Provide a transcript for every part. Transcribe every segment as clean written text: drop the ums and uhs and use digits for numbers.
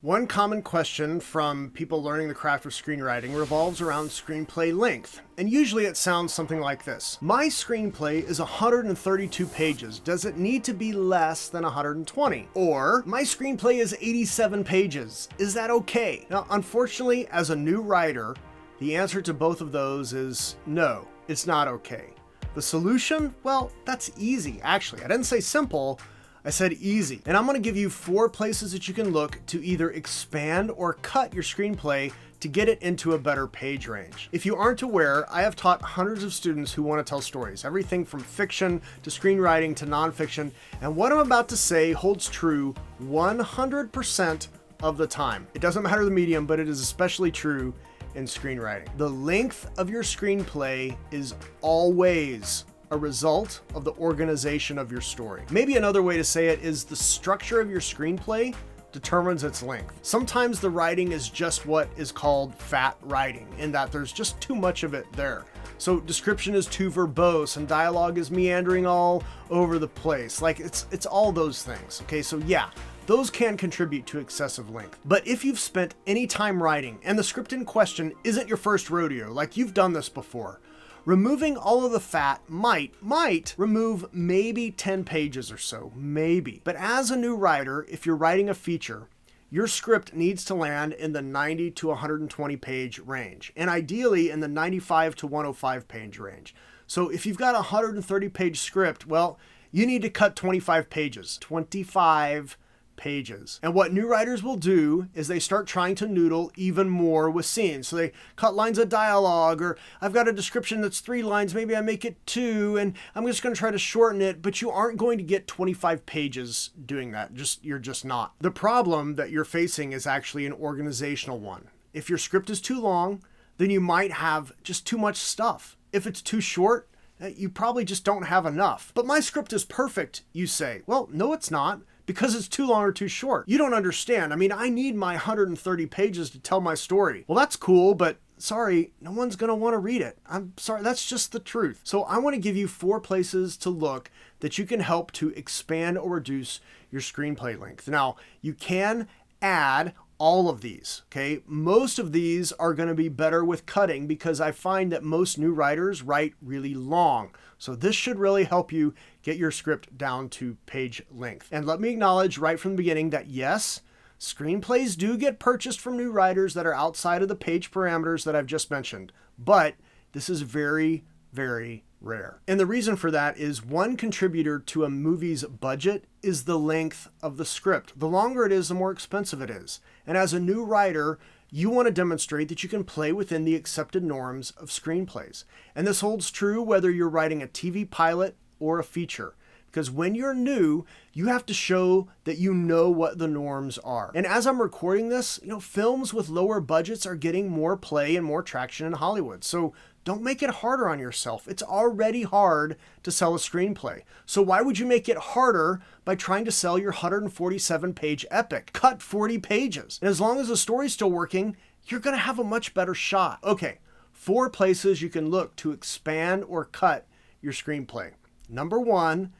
One common question from people learning the craft of screenwriting revolves around screenplay length, and usually it sounds something like this. My screenplay is 132 pages. Does it need to be less than 120? Or, my screenplay is 87 pages. Is that okay? Now, unfortunately, as a new writer, the answer to both of those is no, it's not okay. The solution? Well, that's easy, actually. I didn't say simple, I said easy. And I'm going to give you 4 places that you can look to either expand or cut your screenplay to get it into a better page range. If you aren't aware, I have taught hundreds of students who want to tell stories, everything from fiction to screenwriting to nonfiction, and what I'm about to say holds true 100% of the time. It doesn't matter the medium, but it is especially true in screenwriting. The length of your screenplay is always a result of the organization of your story. Maybe another way to say it is the structure of your screenplay determines its length. Sometimes the writing is just what is called fat writing, in that there's just too much of it there. So description is too verbose and dialogue is meandering all over the place. Like it's all those things. Okay, so yeah, those can contribute to excessive length. But if you've spent any time writing and the script in question isn't your first rodeo, like you've done this before, removing all of the fat might remove maybe 10 pages or so, maybe. But as a new writer, if you're writing a feature, your script needs to land in the 90 to 120 page range, and ideally in the 95 to 105 page range. So if you've got a 130 page script, well, you need to cut 25 pages. 25 pages. And what new writers will do is they start trying to noodle even more with scenes. So they cut lines of dialogue, or I've got a description that's 3 lines, maybe I make it 2, and I'm just going to try to shorten it, but you aren't going to get 25 pages doing that. You're just not. The problem that you're facing is actually an organizational one. If your script is too long, then you might have just too much stuff. If it's too short, you probably just don't have enough. But my script is perfect, you say. Well, no, it's not, because it's too long or too short. You don't understand. I mean, I need my 130 pages to tell my story. Well, that's cool, but sorry, no one's gonna want to read it. I'm sorry, that's just the truth. So I want to give you 4 places to look that you can help to expand or reduce your screenplay length. Now, you can add all of these, okay? Most of these are going to be better with cutting because I find that most new writers write really long. So this should really help you get your script down to page length. And let me acknowledge right from the beginning that yes, screenplays do get purchased from new writers that are outside of the page parameters that I've just mentioned, but this is very, very rare. And the reason for that is one contributor to a movie's budget is the length of the script. The longer it is, the more expensive it is. And as a new writer, you want to demonstrate that you can play within the accepted norms of screenplays. And this holds true whether you're writing a TV pilot or a feature. Because when you're new, you have to show that you know what the norms are. And as I'm recording this, films with lower budgets are getting more play and more traction in Hollywood. So don't make it harder on yourself. It's already hard to sell a screenplay. So why would you make it harder by trying to sell your 147-page epic? Cut 40 pages. And as long as the story's still working, you're going to have a much better shot. Okay, 4 places you can look to expand or cut your screenplay. Number 1,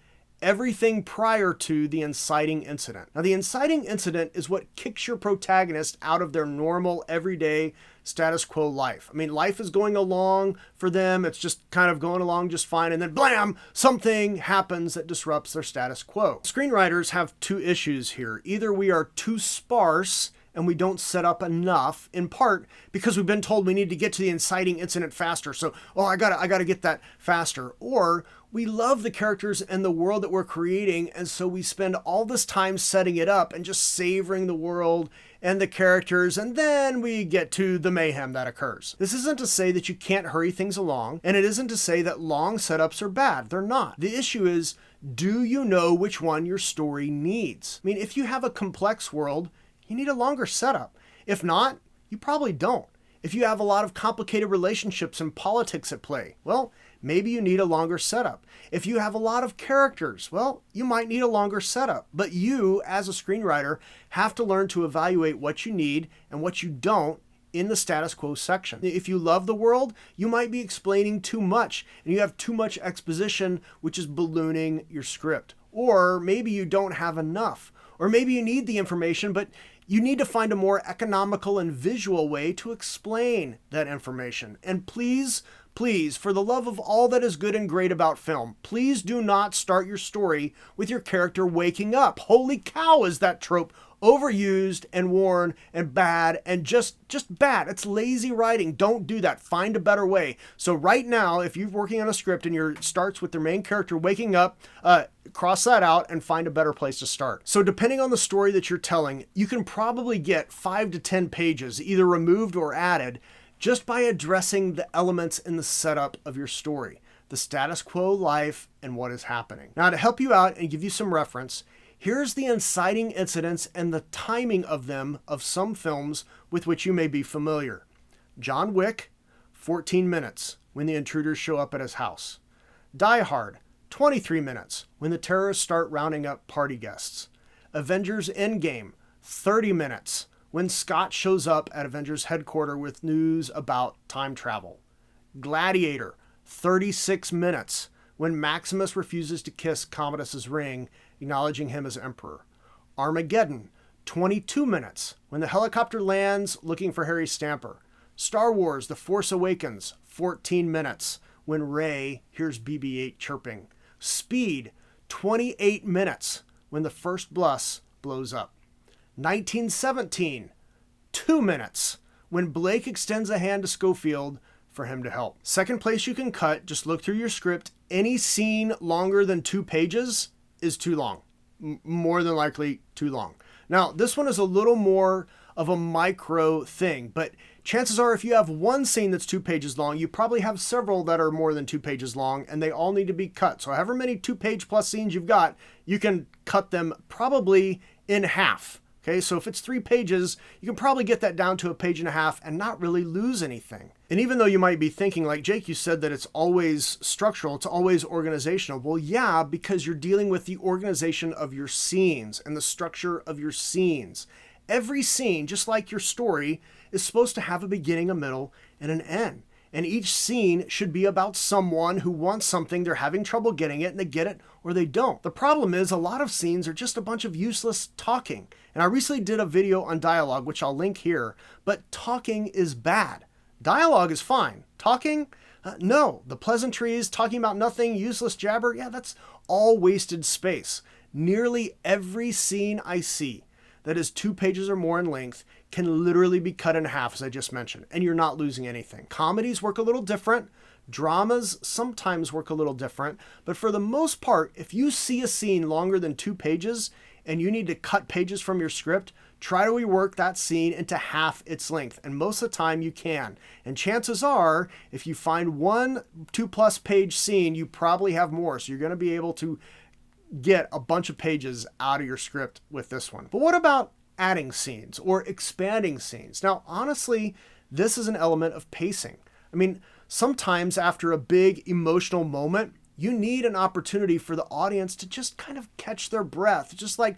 everything prior to the inciting incident. Now, the inciting incident is what kicks your protagonist out of their normal, everyday, status quo life. I mean, life is going along for them. It's just kind of going along just fine. And then blam, something happens that disrupts their status quo. Screenwriters have 2 issues here. Either we are too sparse and we don't set up enough, in part because we've been told we need to get to the inciting incident faster. So, I gotta get that faster. Or we love the characters and the world that we're creating, and so we spend all this time setting it up and just savoring the world and the characters, and then we get to the mayhem that occurs. This isn't to say that you can't hurry things along, and it isn't to say that long setups are bad. They're not. The issue is, do you know which one your story needs? I mean, if you have a complex world, you need a longer setup. If not, you probably don't. If you have a lot of complicated relationships and politics at play, well, maybe you need a longer setup. If you have a lot of characters, well, you might need a longer setup. But you, as a screenwriter, have to learn to evaluate what you need and what you don't in the status quo section. If you love the world, you might be explaining too much and you have too much exposition, which is ballooning your script. Or maybe you don't have enough. Or maybe you need the information, but You need to find a more economical and visual way to explain that information. And please, please, for the love of all that is good and great about film, please do not start your story with your character waking up. Holy cow, is that trope overused and worn and bad and just bad. It's lazy writing. Don't do that. Find a better way. So right now, if you're working on a script and your starts with their main character waking up, cross that out and find a better place to start. So depending on the story that you're telling, you can probably get 5 to 10 pages either removed or added just by addressing the elements in the setup of your story, the status quo life and what is happening. Now, to help you out and give you some reference, here's the inciting incidents and the timing of them of some films with which you may be familiar. John Wick, 14 minutes when the intruders show up at his house. Die Hard, 23 minutes when the terrorists start rounding up party guests. Avengers Endgame, 30 minutes when Scott shows up at Avengers headquarters with news about time travel. Gladiator, 36 minutes when Maximus refuses to kiss Commodus's ring, acknowledging him as emperor. Armageddon, 22 minutes when the helicopter lands looking for Harry Stamper. Star Wars The Force Awakens, 14 minutes when Rey hears BB-8 chirping. Speed, 28 minutes when the first bus blows up. 1917, 2 minutes when Blake extends a hand to Schofield for him to help. Second place you can cut, just look through your script. Any scene longer than 2 pages is too long. More than likely too long. Now, this one is a little more of a micro thing, but chances are if you have one scene that's 2 pages long, you probably have several that are more than 2 pages long, and they all need to be cut. So however many 2-page plus scenes you've got, you can cut them probably in half. Okay, so if it's 3 pages, you can probably get that down to 1.5 pages and not really lose anything. And even though you might be thinking, like Jake, you said that it's always structural, it's always organizational. Well, yeah, because you're dealing with the organization of your scenes and the structure of your scenes. Every scene, just like your story, is supposed to have a beginning, a middle, and an end. And each scene should be about someone who wants something, they're having trouble getting it, and they get it or they don't. The problem is a lot of scenes are just a bunch of useless talking. And I recently did a video on dialogue, which I'll link here, but talking is bad. Dialogue is fine. Talking? No. The pleasantries, talking about nothing, useless jabber, yeah, that's all wasted space. Nearly every scene I see that is 2 pages or more in length can literally be cut in half, as I just mentioned, and you're not losing anything. Comedies work a little different. Dramas sometimes work a little different, but for the most part, if you see a scene longer than 2 pages and you need to cut pages from your script, try to rework that scene into half its length, and most of the time you can. And chances are, if you find one 2+ page scene, you probably have more, so you're going to be able to get a bunch of pages out of your script with this one. But what about adding scenes or expanding scenes? Now, honestly, this is an element of pacing. I mean, sometimes after a big emotional moment, you need an opportunity for the audience to just kind of catch their breath, just like,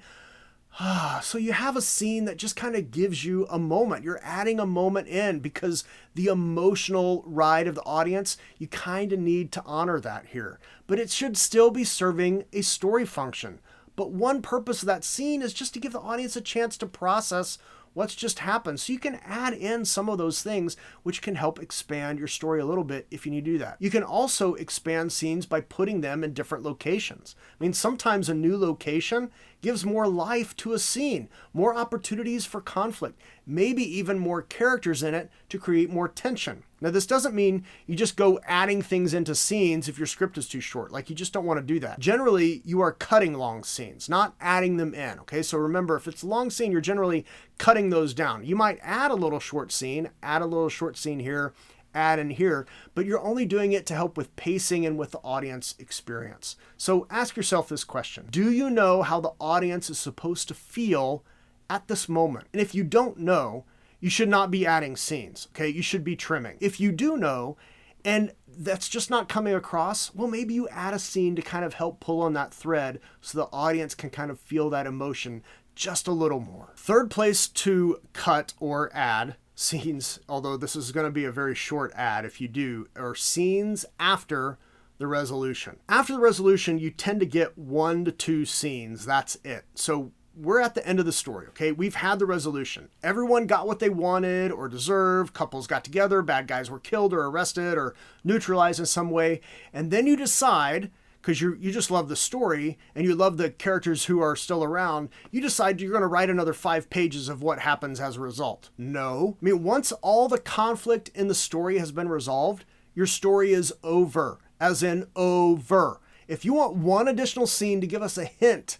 so you have a scene that just kind of gives you a moment. You're adding a moment in because the emotional ride of the audience, you kind of need to honor that here. But it should still be serving a story function. But one purpose of that scene is just to give the audience a chance to process what's just happened. So you can add in some of those things which can help expand your story a little bit if you need to do that. You can also expand scenes by putting them in different locations. I mean, sometimes a new location gives more life to a scene, more opportunities for conflict, maybe even more characters in it to create more tension. Now, this doesn't mean you just go adding things into scenes if your script is too short. Like, you just don't want to do that. Generally, you are cutting long scenes, not adding them in, okay? So remember, if it's a long scene, you're generally cutting those down. You might add a little short scene, add a little short scene here, add in here, but you're only doing it to help with pacing and with the audience experience. So ask yourself this question. Do you know how the audience is supposed to feel at this moment? And if you don't know, you should not be adding scenes, okay? You should be trimming. If you do know, and that's just not coming across, well, maybe you add a scene to kind of help pull on that thread so the audience can kind of feel that emotion just a little more. Third place to cut or add scenes, although this is going to be a very short ad if you do, are scenes after the resolution. After the resolution, you tend to get 1 to 2 scenes. That's it. So we're at the end of the story, okay? We've had the resolution. Everyone got what they wanted or deserved. Couples got together, bad guys were killed or arrested or neutralized in some way. And then you decide, because you just love the story and you love the characters who are still around, you decide you're going to write another 5 pages of what happens as a result. No. I mean, once all the conflict in the story has been resolved, your story is over, as in over. If you want one additional scene to give us a hint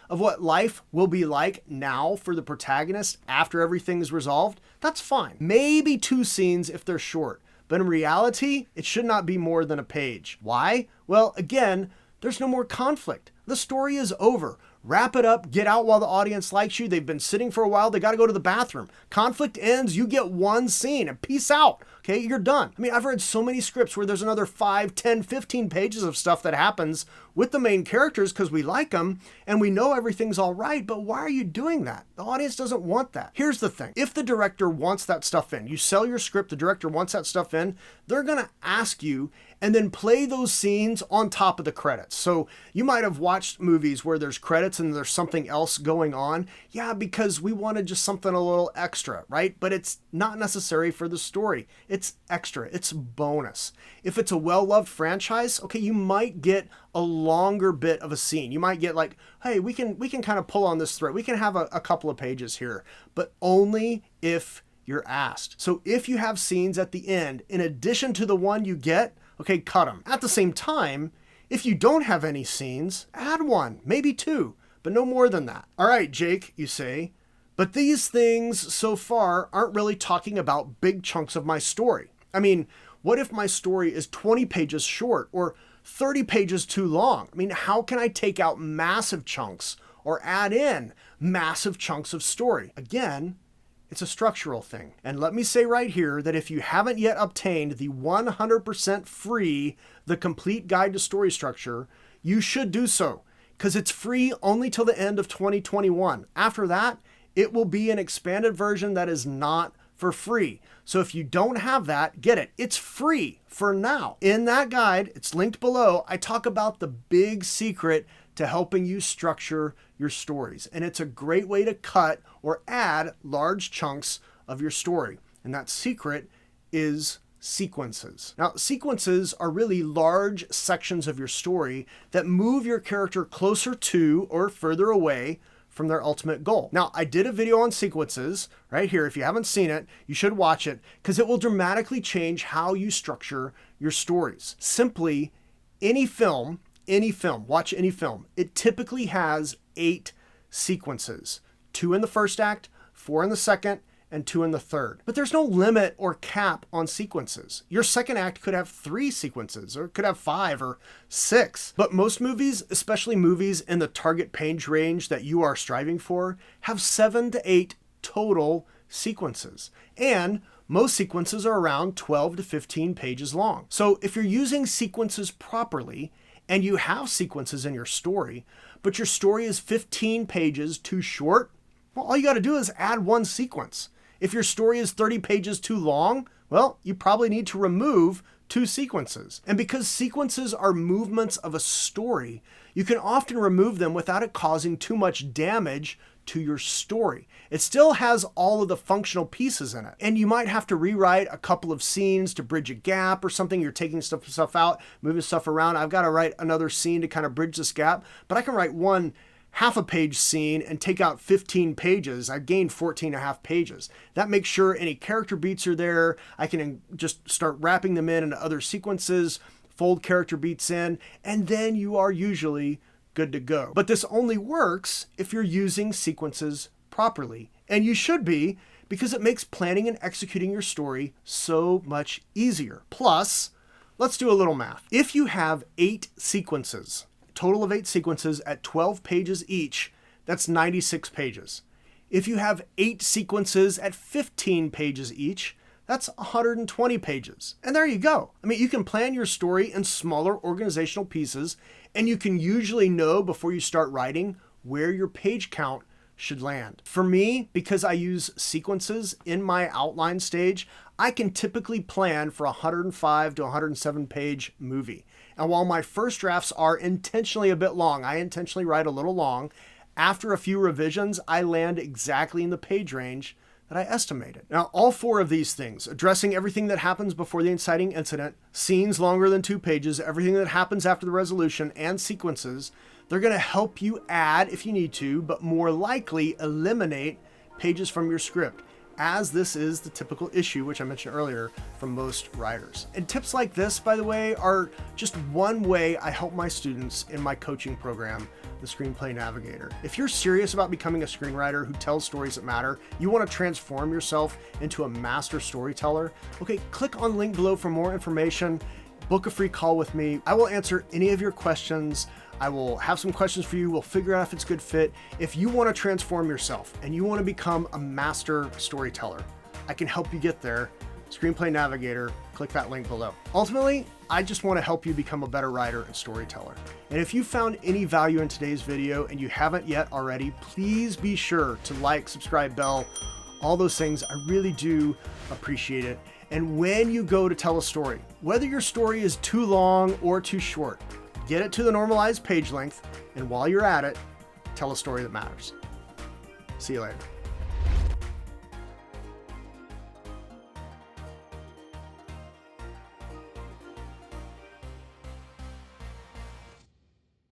of what life will be like now for the protagonist after everything is resolved, that's fine. Maybe 2 scenes if they're short, but in reality, it should not be more than a page. Why? Well, again, there's no more conflict. The story is over. Wrap it up, get out while the audience likes you. They've been sitting for a while, they got to go to the bathroom. Conflict ends, you get 1 scene and peace out. Okay, you're done. I mean, I've read so many scripts where there's another 5, 10, 15 pages of stuff that happens with the main characters because we like them and we know everything's all right, but why are you doing that? The audience doesn't want that. Here's the thing. If the director wants that stuff in, you sell your script, the director wants that stuff in, they're going to ask you and then play those scenes on top of the credits. So you might have watched movies where there's credits and there's something else going on. Yeah, because we wanted just something a little extra, right? But it's not necessary for the story. It's extra. It's bonus. If it's a well-loved franchise, okay, you might get a longer bit of a scene. You might get like, hey, we can kind of pull on this thread. We can have a couple of pages here, but only if you're asked. So if you have scenes at the end, in addition to the one you get, okay, cut them. At the same time, if you don't have any scenes, add 1, maybe 2, but no more than that. All right, Jake, you say, but these things so far aren't really talking about big chunks of my story. I mean, what if my story is 20 pages short or 30 pages too long? I mean, how can I take out massive chunks or add in massive chunks of story? Again, it's a structural thing. And let me say right here that if you haven't yet obtained the 100% free, The Complete Guide to Story Structure, you should do so, because it's free only till the end of 2021. After that, it will be an expanded version that is not for free. So if you don't have that, get it. It's free for now. In that guide, it's linked below, I talk about the big secret to helping you structure your stories. And it's a great way to cut or add large chunks of your story. And that secret is sequences. Now, sequences are really large sections of your story that move your character closer to or further away from their ultimate goal. Now, I did a video on sequences right here. If you haven't seen it, you should watch it because it will dramatically change how you structure your stories. Simply, any film, watch any film, it typically has 8 sequences. 2 in the first act, 4 in the second, and 2 in the third. But there's no limit or cap on sequences. Your second act could have 3 sequences, or it could have 5 or 6. But most movies, especially movies in the target page range that you are striving for, have 7 to 8 total sequences. And most sequences are around 12 to 15 pages long. So if you're using sequences properly, and you have sequences in your story, but your story is 15 pages too short, well, all you got to do is add 1 sequence. If your story is 30 pages too long, well, you probably need to remove 2 sequences. And because sequences are movements of a story, you can often remove them without it causing too much damage to your story. It still has all of the functional pieces in it. And you might have to rewrite a couple of scenes to bridge a gap or something. You're taking stuff out, moving stuff around. I've got to write another scene to kind of bridge this gap, but I can write 1 half-a-page scene and take out 15 pages. I've gained 14 and a half pages. That makes sure any character beats are there. I can just start wrapping them in into other sequences, fold character beats in, and then you are usually good to go. But this only works if you're using sequences properly. And you should be, because it makes planning and executing your story so much easier. Plus, let's do a little math. If you have 8 sequences, total of 8 sequences at 12 pages each, that's 96 pages. If you have 8 sequences at 15 pages each, that's 120 pages. And there you go. I mean, you can plan your story in smaller organizational pieces, and you can usually know before you start writing where your page count should land. For me, because I use sequences in my outline stage, I can typically plan for a 105 to 107 page movie. And while my first drafts are intentionally a bit long, I intentionally write a little long, After a few revisions, I land exactly in the page range that I estimated. Now, all 4 of these things, addressing everything that happens before the inciting incident, scenes longer than 2 pages, everything that happens after the resolution, and sequences, they're going to help you add if you need to, but more likely eliminate pages from your script, as this is the typical issue, which I mentioned earlier, from most writers. And tips like this, by the way, are just one way I help my students in my coaching program, the Screenplay Navigator. If you're serious about becoming a screenwriter who tells stories that matter, you want to transform yourself into a master storyteller, okay, click on the link below for more information. Book a free call with me. I will answer any of your questions. I will have some questions for you. We'll figure out if it's a good fit. If you want to transform yourself and you want to become a master storyteller, I can help you get there. Screenplay Navigator, click that link below. Ultimately, I just want to help you become a better writer and storyteller. And if you found any value in today's video and you haven't yet already, please be sure to like, subscribe, bell, all those things. I really do appreciate it. And when you go to tell a story, whether your story is too long or too short, get it to the normalized page length, and while you're at it, tell a story that matters. See you later.